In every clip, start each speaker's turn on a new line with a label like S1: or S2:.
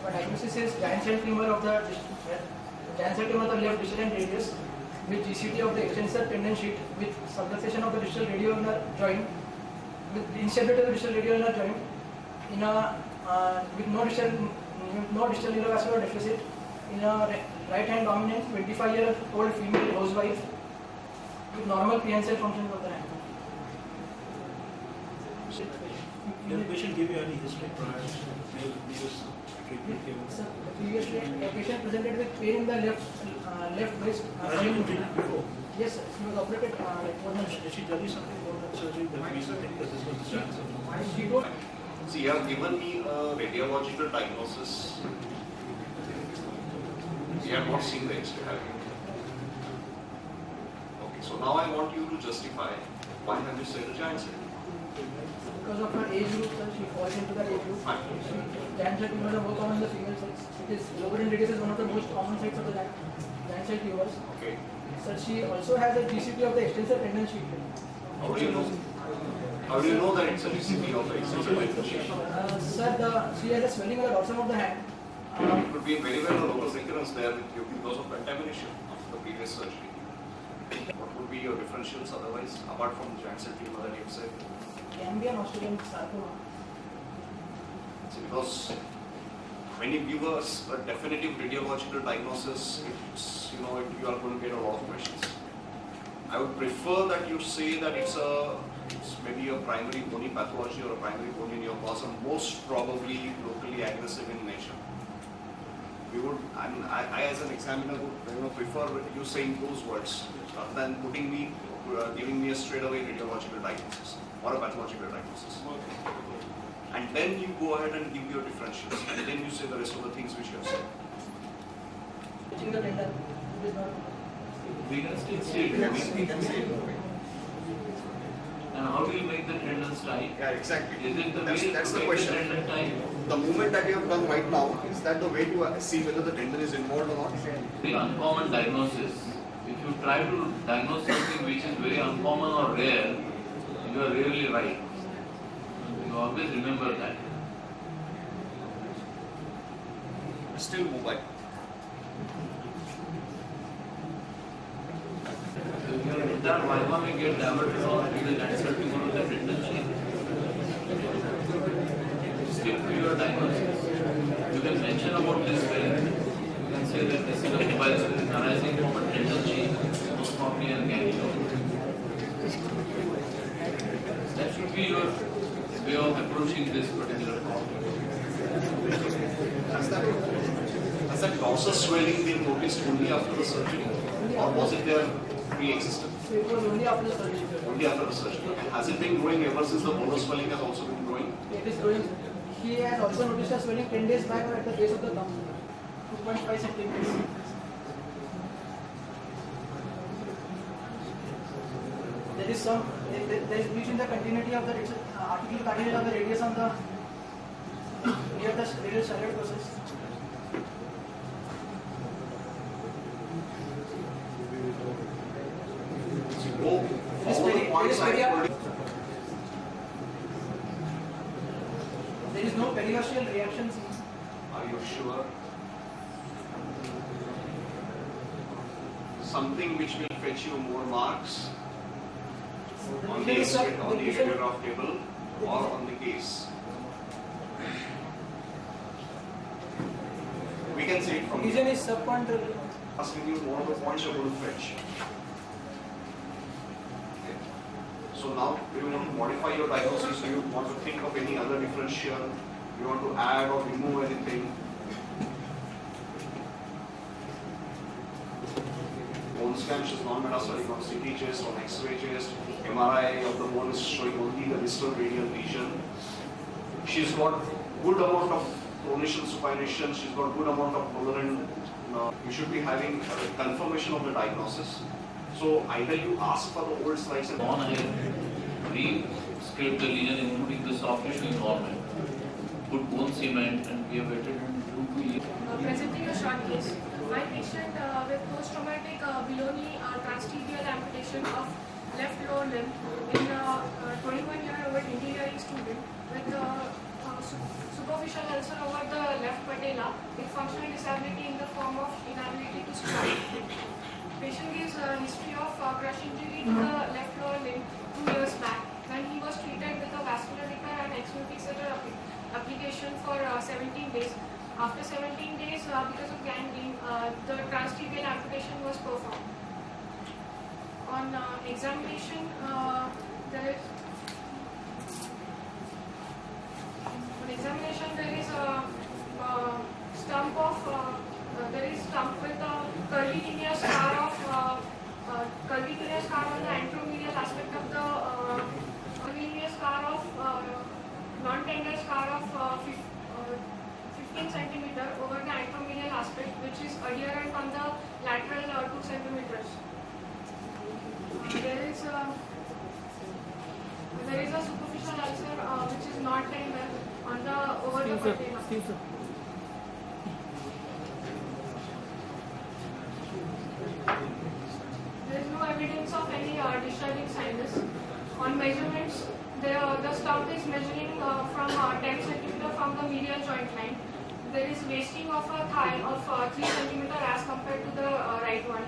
S1: My diagnosis is giant cell tumor of the left distal and radius with GCT of the extensor tendon sheet with subluxation of the distal radioulnar joint with instability of the distal radioulnar joint in a with no distal neurovascular deficit in a right hand dominant 25-year-old female housewife with normal prehensile functions of the hand.
S2: Did the patient give you any history prior to previous treatment given?
S1: Sir, previously a patient presented with pain in the left breast.
S2: Has he been treated before?
S1: Yes, sir. He was operated like 4 months.
S2: Did she tell you something about that surgery that reason think that this was the chance of?
S1: She told.
S3: See, you have given me a radiological diagnosis. You have not seen the X-ray, have you? Okay, so now I want you to justify why have you said a giant cell?
S1: Because of her age group, sir, she falls into that age group. Giant cell tumors are more common in the female sex. It is lower in radius is one of the most common sites of the giant cell tumors.
S3: Okay.
S1: Sir, she also has a GCT of the extensor tendon sheet.
S3: How do you know? How do you know that it's a GCT of the extensor tendon sheet?
S1: Sir, she has a swelling on the dorsum of the hand.
S3: It could be very well a local recurrence there with you because of contamination of the previous surgery. What would be your differentials otherwise, apart from the giant cell tumor that you have said?
S1: Can be an Australian sarcoma.
S3: See, because when you give us a definitive radiological diagnosis, it's, you are going to get a lot of questions. I would prefer that you say that it's maybe a primary bony pathology or a primary bony neoplasm, most probably locally aggressive in nature. We would, I as an examiner would prefer you saying those words rather than giving me a straight away radiological diagnosis or a pathological diagnosis. And then you go ahead and give your differentials, and then you say the rest of the things which you have said.
S1: Touching the tendon is not.
S4: We can still see it.
S3: We can say it.
S4: And how do you make the tendons tight?
S3: Yeah, exactly.
S4: Is it the way
S3: that's
S4: to
S3: the
S4: make
S3: question.
S4: the tendon tight?
S3: The movement that you have done right now, is that the way to see whether the tendon is involved or not?
S4: The uncommon diagnosis. If you try to diagnose something which is very uncommon or rare, you are really right. You always remember that.
S3: Still mobile.
S4: So your entire vulva may get diverted on to the giant cell tumor of the tendon sheath. Stick to your diagnosis. You can mention about this pain. You can say that this is a mobile cell arising from a tendon sheath, most probably an ganglion. That should be your way of approaching this particular problem.
S3: Has that dorsal swelling been noticed only after the surgery, or was it there pre-existent?
S1: It was only after the surgery.
S3: Only after the surgery. And has it been growing ever since the bolus swelling has also been growing?
S1: It is growing. He has also noticed a swelling 10 days back at the base of the thumb, 2.5 centimeters. There is breach in the continuity of the articular cartilage of the radius on the near the radial styloid process.
S3: Go follow the points I told you.
S1: There is no periosteal reaction seen.
S3: Are you sure? Something which will fetch you more marks on the radiograph table or on the case. We can see it from
S1: Vision
S3: here.
S1: is subcontrol.
S3: Asking you what are the points you're going to fetch. Okay. So now, do you want to modify your diagnosis? Do you want to think of any other differential? Do you want to add or remove anything? Bone scan is non-metastatic on CT chest, on X-ray chest. MRI of the bone is showing only the distal radial region. She's got good amount of pronation supination. She's got good amount of tolerant. You should be having a confirmation of the diagnosis. So either you ask for the old slice and
S4: On ahead, re-scrape the lesion including the soft tissue involvement. Put bone cement and we have waited in 2 years.
S5: Presenting a short case. My patient with post-traumatic below knee transtibial amputation of left lower limb in a 21-year-old engineering student with superficial ulcer over the left patella with functional disability in the form of inability to squat. Patient gives a history of crush injury to the left lower limb 2 years back when he was treated with a vascular repair and extreme fixator application for 17 days. After 17 days, because of gangrene, the transtibial amputation was performed. On examination, there is stump with a curvilinear scar on the anteromedial aspect of the non-tender scar of 15 centimeter over the anteromedial aspect, which is adherent on the lateral 2 centimeters. There is a superficial ulcer which is not tender on the over the patella. There is no evidence of any discharging sinus. On measurements, the stump is measuring from 10 centimeter from the medial joint line. There is wasting of a thigh of 3 centimeter as compared to the right one.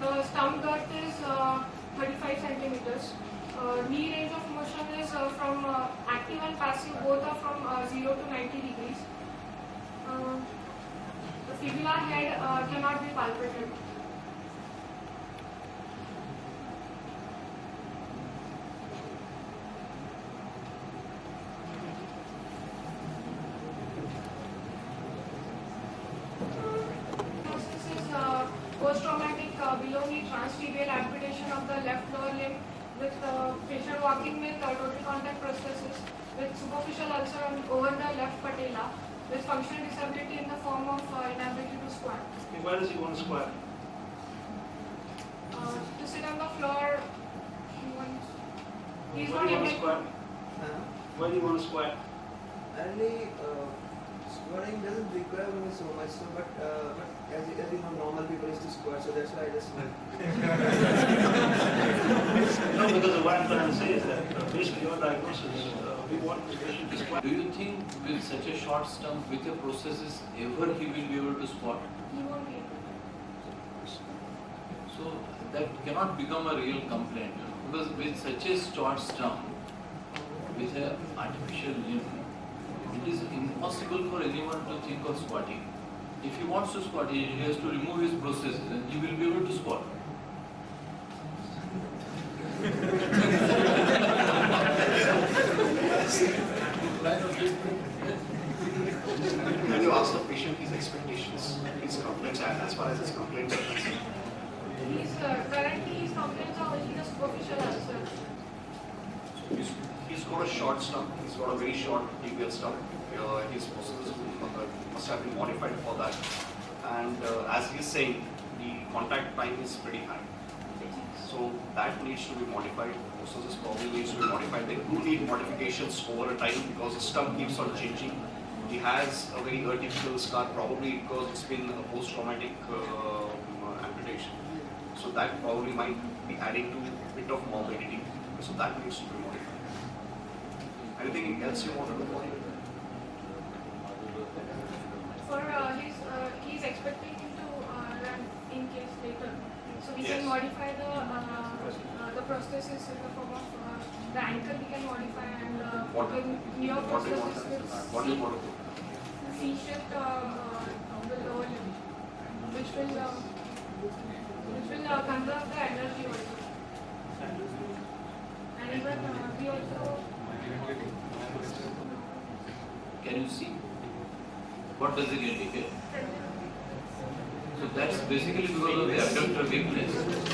S5: The stump girth is 35 centimeters. Knee range of motion is from active and passive, both are from 0 to 90 degrees. The fibular head cannot be palpated. This is post-traumatic below knee transtibial amputation of the left lower limb with patient walking with total contact prosthesis with superficial ulcer over the left patella with functional disability in the form of inability to squat.
S2: Okay, why does he want to squat?
S5: To sit on the floor, he's
S2: Why
S5: not
S2: do you want to
S5: able.
S2: squat? Why do you want to squat?
S6: Only squatting doesn't require me so much, so but as you know, normal people used to squat, so that's why I just went.
S2: No, because what I'm trying to say is that based on your diagnosis, we want the patient to squat.
S4: Do you think with such a short stump, with your processes, ever he will be able to squat?
S5: He won't be able.
S4: So that cannot become a real complaint, because with such a short stump, with an artificial limb, it is impossible for anyone to think of squatting. If he wants to squat, he has to remove his prosthesis and he will be able to squat.
S3: When you ask the patient his expectations, his complaints, and as far as his complaints are concerned,
S5: Currently his complaints are only the superficial ulcer.
S3: he's got a short stump, he's got a very short tibial stump. His processes must have been modified for that. And as he's saying, the contact time is pretty high. So that needs to be modified. Processes probably needs to be modified. They do need modifications over a time because the stump keeps on changing. He has a very artificial scar, probably because it's been a post-traumatic amputation. So that probably might be adding to a bit of morbidity. So that needs to be modified. Anything else you want to know?
S5: For he's expecting him to run in case later. So we
S3: Yes.
S5: can modify the prosthesis in the form of the ankle we can modify and
S3: What-
S5: the neo
S3: What do you want
S5: prosthesis
S3: to What do you want to do?
S5: C-shaped the lower limb, which will conserve the energy also. And even we also
S4: Can you see? What does it indicate? So that's basically because of the abductor weakness.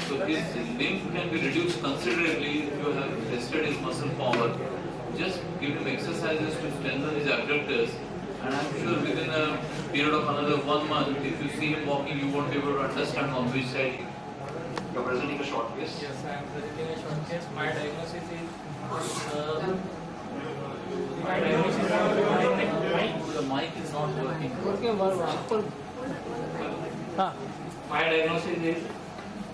S4: So his limb can be reduced considerably if you have tested his muscle power. Just give him exercises to strengthen his abductors, and I'm sure within a period of another 1 month, if you see him walking, you won't be able to understand on which side.
S3: You're presenting a short case.
S7: Yes, I am presenting a short case. My diagnosis is
S4: The mic is not working.
S7: my diagnosis is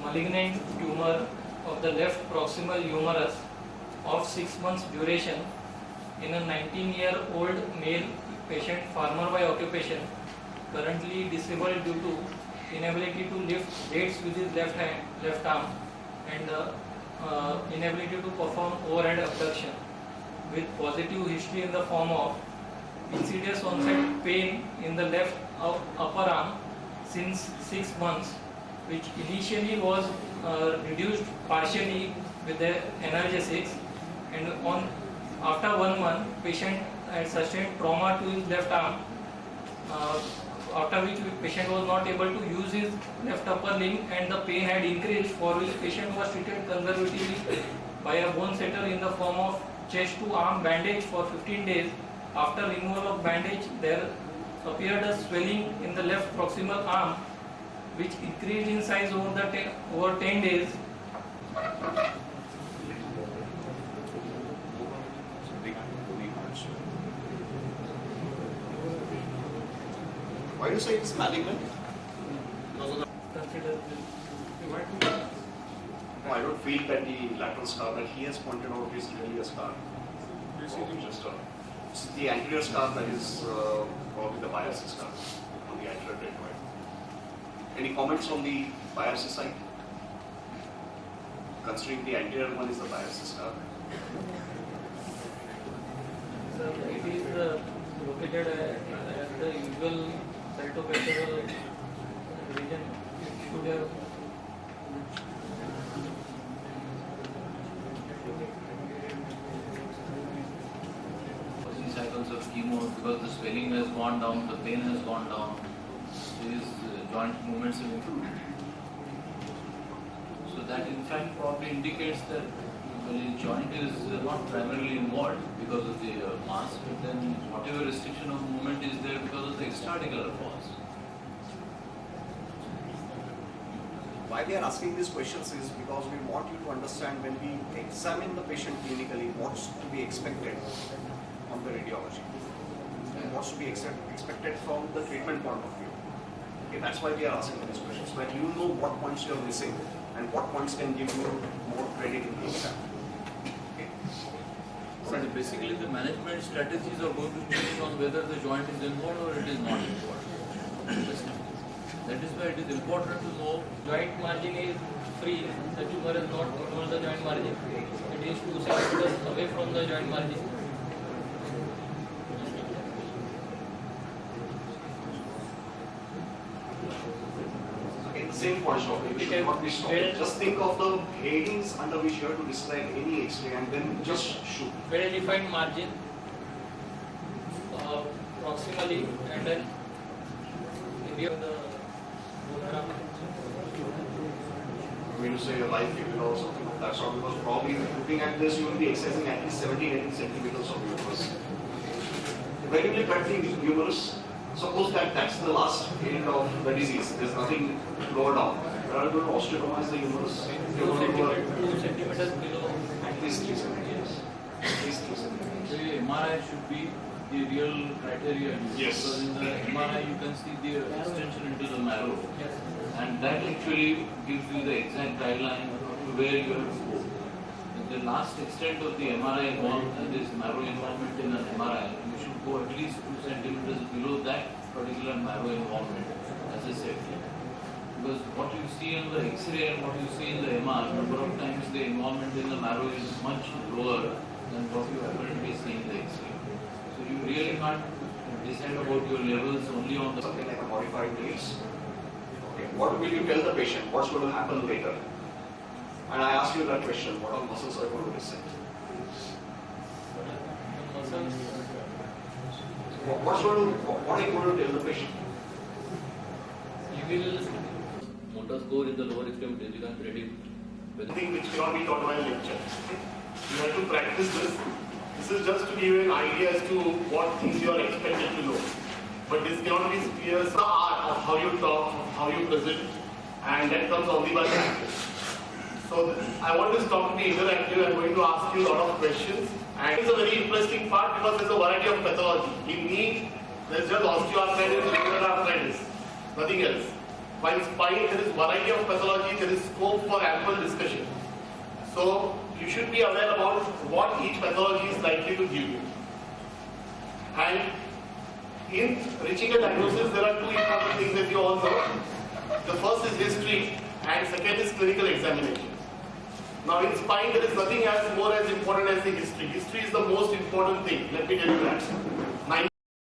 S7: malignant tumor of the left proximal humerus of 6 months duration in a 19-year-old male patient farmer by occupation, currently disabled due to inability to lift weights with his left arm, and inability to perform overhead abduction, with positive history in the form of insidious onset pain in the left upper arm since 6 months, which initially was reduced partially with the analgesics, and after 1 month patient had sustained trauma to his left arm, after which patient was not able to use his left upper limb, and the pain had increased, for which patient was treated conservatively by a bone setter in the form of chest to arm bandage for 15 days. After removal of bandage, there appeared a swelling in the left proximal arm, which increased in size over 10 days.
S3: Why do you say it's malignant? Because of the...
S7: Consider
S3: No, I don't feel that the lateral scar that he has pointed out is really a scar. It's the anterior scar that is probably the biopsy scar on the anterior deltoid. Any comments on the biopsy side? Considering the anterior one is the biopsy scar.
S7: So it is located at the usual cytopathical region. It should have
S4: cycles of chemo, because the swelling has gone down, the pain has gone down, his joint movements have improved. So that in fact probably indicates that the joint is not primarily involved because of the mass, but then whatever restriction of movement is there because of the extraarticular cause.
S3: Why we are asking these questions is because we want you to understand when we examine the patient clinically what's to be expected from the radiology and what's to be expected from the treatment point of view. Okay, that's why we are asking these questions, so that you know what points you are missing and what points can give you more credit in the exam. Okay.
S4: So basically the management strategies are going to change on whether the joint is involved or it is not involved. That is why it is important to know
S7: joint margin is free. The tumor is not involved the joint margin. It is 2 centimeters away from the joint margin.
S3: Same point of view, you should not be stopped. Just think of the headings under which you have to describe any X-ray and then just shoot.
S7: Well defined margin proximally, and then in the
S3: When you say a live figure or something of that sort, because probably looking at this, you will be exercising at least 17-18 centimeters of humerus. When you look at the humerus, suppose that that's the last end of the disease, there's nothing lower down. You are going to osteotomize the humerus.
S7: 2 centimeters below.
S3: At least 3 centimeters. At least 3 centimeters.
S4: the MRI should be the real criteria.
S3: Yes.
S4: Because in the MRI you can see the extension into the marrow.
S7: Yes.
S4: And that actually gives you the exact guideline to where you have to go. The last extent of the MRI involved, that is marrow involvement in an MRI, you should go at least 2 centimeters below that particular marrow involvement as a safety. Because what you see in the X-ray and what you see in the MR, number of times the involvement in the marrow is much lower than what you apparently see in the X-ray. So you really can't decide about your levels only on the...
S3: Something like a modified needs. Okay. What will you tell the patient? What's going to happen later? And I ask you that question, what all muscles are going to reset? What are you going to tell the patient?
S7: You will
S4: motor score in the lower extremities, you can predict whether...
S8: Thing which cannot be taught while lecture. You have to practice this. This is just to give you an idea as to what things you are expected to know. But this cannot be clear. The art of how you talk, how you present, and that comes only by practice. So I want this talk to be interactive. I'm going to ask you a lot of questions. And it's a very interesting part because there's a variety of pathology. In knee, there's just osteoarthritis, rheumatoid arthritis, nothing else. While spine, there is variety of pathology, there is scope for ample discussion. So you should be aware about what each pathology is likely to give you. And in reaching a diagnosis, there are two important things that you all know. The first is history, and second is clinical examination. Now in spine, there is nothing more as important as the history. History is the most important thing, let me tell you that.